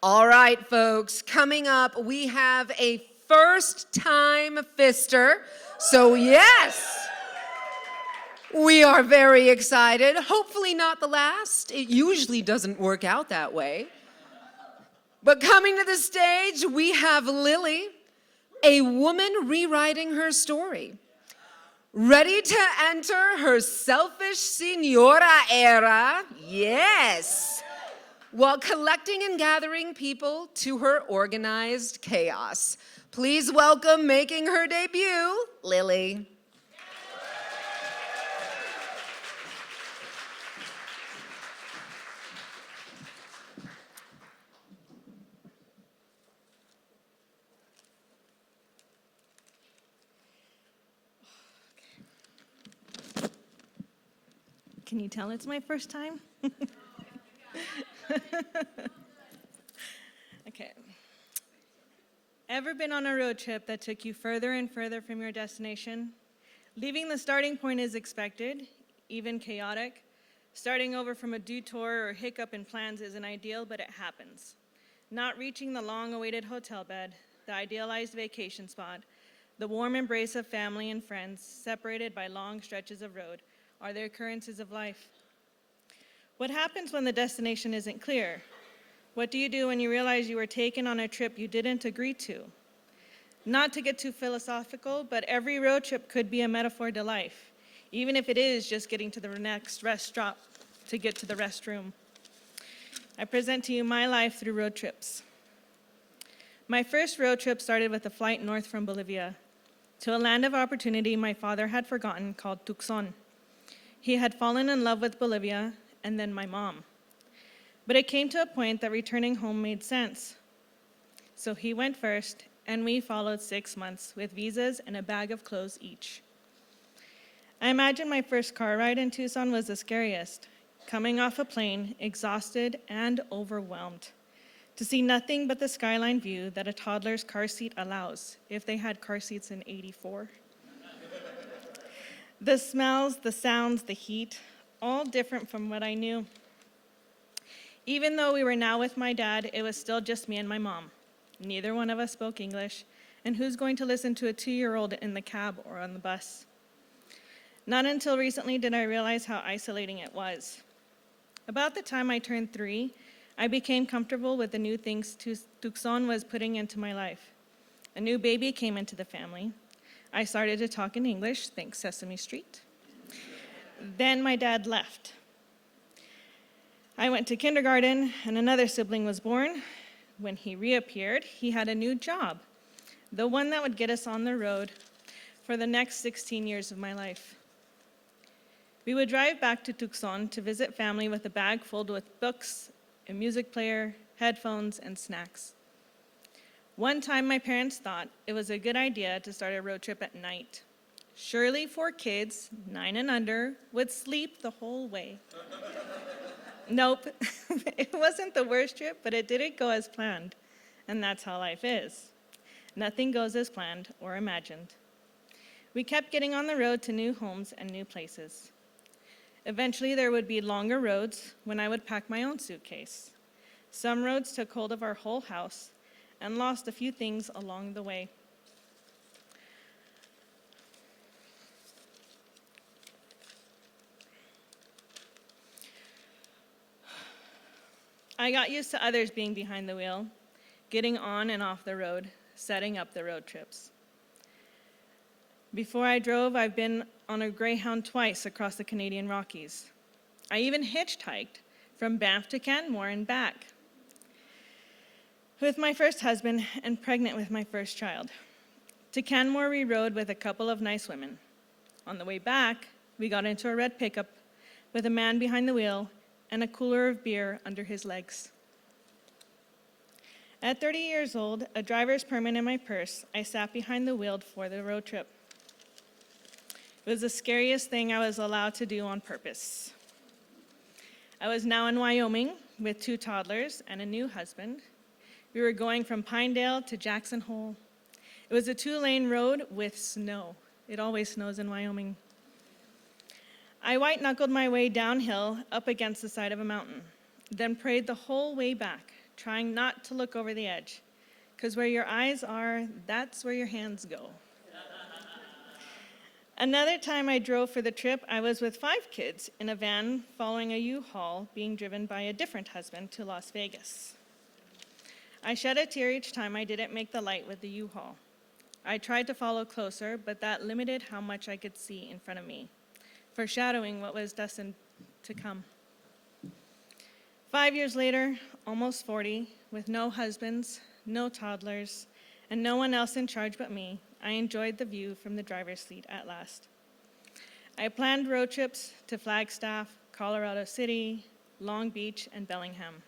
All right, folks, coming up, we have a first-time fister. So yes, we are very excited. Hopefully not the last. It usually doesn't work out that way. But coming to the stage, we have Lilly, a woman rewriting her story. Ready to enter her selfish senora era? Yes. While collecting and gathering people to her organized chaos. Please welcome, making her debut, Lilly. Can you tell it's my first time? Okay. Ever been on a road trip that took you further and further from your destination? Leaving the starting point is expected, even chaotic. Starting over from a detour or hiccup in plans isn't ideal, but it happens. Not reaching the long-awaited hotel bed, the idealized vacation spot, the warm embrace of family and friends separated by long stretches of road are the occurrences of life. What happens when the destination isn't clear? What do you do when you realize you were taken on a trip you didn't agree to? Not to get too philosophical, but every road trip could be a metaphor to life, even if it is just getting to the next rest stop to get to the restroom. I present to you my life through road trips. My first road trip started with a flight north from Bolivia to a land of opportunity my father had forgotten called Tucson. He had fallen in love with Bolivia and then my mom. But it came to a point that returning home made sense. So he went first, and we followed 6 months with visas and a bag of clothes each. I imagine my first car ride in Tucson was the scariest, coming off a plane, exhausted and overwhelmed, to see nothing but the skyline view that a toddler's car seat allows, if they had car seats in '84. The smells, the sounds, the heat, all different from what I knew. Even though we were now with my dad, it was still just me and my mom. Neither one of us spoke English, and who's going to listen to a 2-year-old in the cab or on the bus? Not until recently did I realize how isolating it was. About the time I turned 3, I became comfortable with the new things Tucson was putting into my life. A new baby came into the family. I started to talk in English, thanks Sesame Street. Then my dad left. I went to kindergarten, and another sibling was born. When he reappeared, he had a new job, the one that would get us on the road for the next 16 years of my life. We would drive back to Tucson to visit family with a bag filled with books, a music player, headphones, and snacks. One time, my parents thought it was a good idea to start a road trip at night. Surely 4 kids, 9 and under, would sleep the whole way. Nope, it wasn't the worst trip, but it didn't go as planned. And that's how life is. Nothing goes as planned or imagined. We kept getting on the road to new homes and new places. Eventually, there would be longer roads when I would pack my own suitcase. Some roads took hold of our whole house and lost a few things along the way. I got used to others being behind the wheel, getting on and off the road, setting up the road trips. Before I drove, I've been on a Greyhound twice across the Canadian Rockies. I even hitchhiked from Banff to Canmore and back with my first husband and pregnant with my first child. To Canmore, we rode with a couple of nice women. On the way back, we got into a red pickup with a man behind the wheel and a cooler of beer under his legs. At 30 years old, a driver's permit in my purse, I sat behind the wheel for the road trip. It was the scariest thing I was allowed to do on purpose. I was now in Wyoming with 2 toddlers and a new husband. We were going from Pinedale to Jackson Hole. It was a 2-lane road with snow. It always snows in Wyoming. I white-knuckled my way downhill up against the side of a mountain, then prayed the whole way back, trying not to look over the edge. Because where your eyes are, that's where your hands go. Another time I drove for the trip, I was with 5 kids in a van following a U-Haul being driven by a different husband to Las Vegas. I shed a tear each time I didn't make the light with the U-Haul. I tried to follow closer, but that limited how much I could see in front of me, foreshadowing what was destined to come. 5 years later, almost 40, with no husbands, no toddlers, and no one else in charge but me, I enjoyed the view from the driver's seat at last. I planned road trips to Flagstaff, Colorado City, Long Beach, and Bellingham.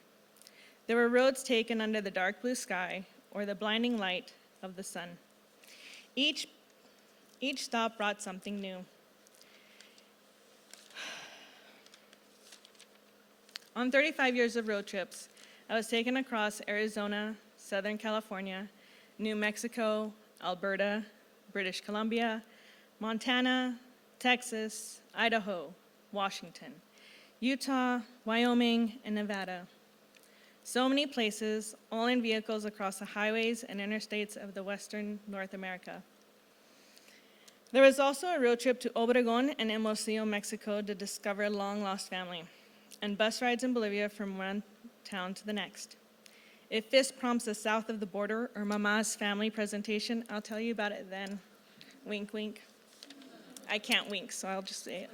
There were roads taken under the dark blue sky or the blinding light of the sun. Each stop brought something new. On 35 years of road trips, I was taken across Arizona, Southern California, New Mexico, Alberta, British Columbia, Montana, Texas, Idaho, Washington, Utah, Wyoming, and Nevada. So many places, all in vehicles across the highways and interstates of the Western North America. There was also a road trip to Obregon and Hermosillo, Mexico to discover a long-lost family, and bus rides in Bolivia from one town to the next. If this prompts a south of the border or Mama's family presentation, I'll tell you about it then. Wink, wink. I can't wink, so I'll just say it.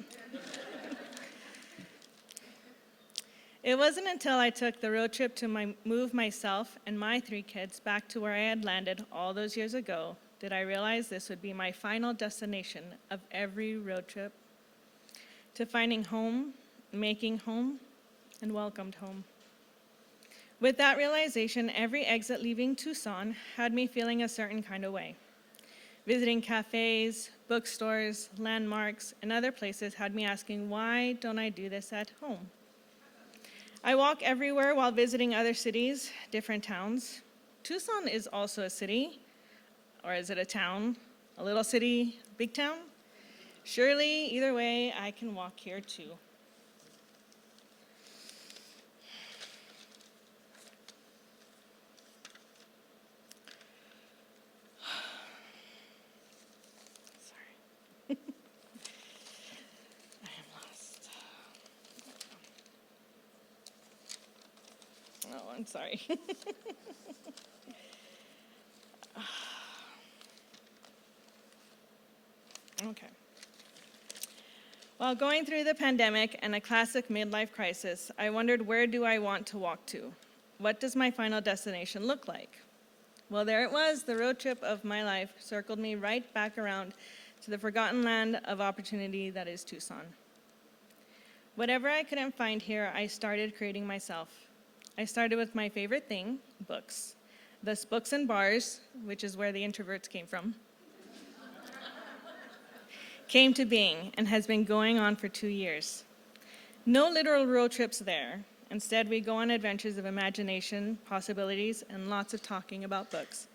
It wasn't until I took the road trip to move myself and my 3 kids back to where I had landed all those years ago did I realize this would be my final destination of every road trip, to finding home, making home, and welcomed home. With that realization, every exit leaving Tucson had me feeling a certain kind of way. Visiting cafes, bookstores, landmarks, and other places had me asking, why don't I do this at home? I walk everywhere while visiting other cities, different towns. Tucson is also a city, or is it a town? A little city, big town? Surely, either way, I can walk here too. Oh, I'm sorry. Okay. While going through the pandemic and a classic midlife crisis, I wondered, where do I want to walk to? What does my final destination look like? Well, there it was. The road trip of my life circled me right back around to the forgotten land of opportunity that is Tucson. Whatever I couldn't find here, I started creating myself. I started with my favorite thing, books. Thus, books and bars, which is where the introverts came from, came to being and has been going on for 2 years. No literal road trips there. Instead, we go on adventures of imagination, possibilities, and lots of talking about books.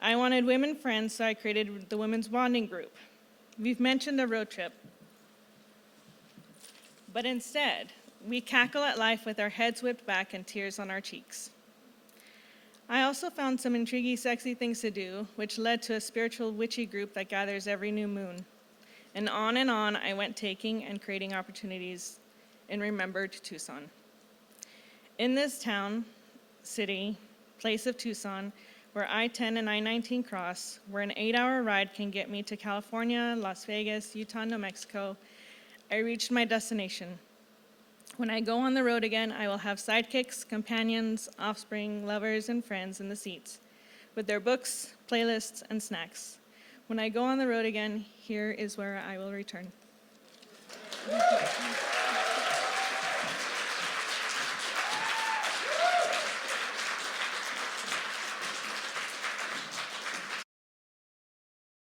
I wanted women friends, so I created the Women's Bonding Group. We've mentioned a road trip, but instead, we cackle at life with our heads whipped back and tears on our cheeks. I also found some intriguing, sexy things to do, which led to a spiritual witchy group that gathers every new moon. And on I went, taking and creating opportunities in remembered Tucson. In this town, city, place of Tucson, where I-10 and I-19 cross, where an 8-hour ride can get me to California, Las Vegas, Utah, New Mexico, I reached my destination. When I go on the road again, I will have sidekicks, companions, offspring, lovers, and friends in the seats, with their books, playlists, and snacks. When I go on the road again, here is where I will return.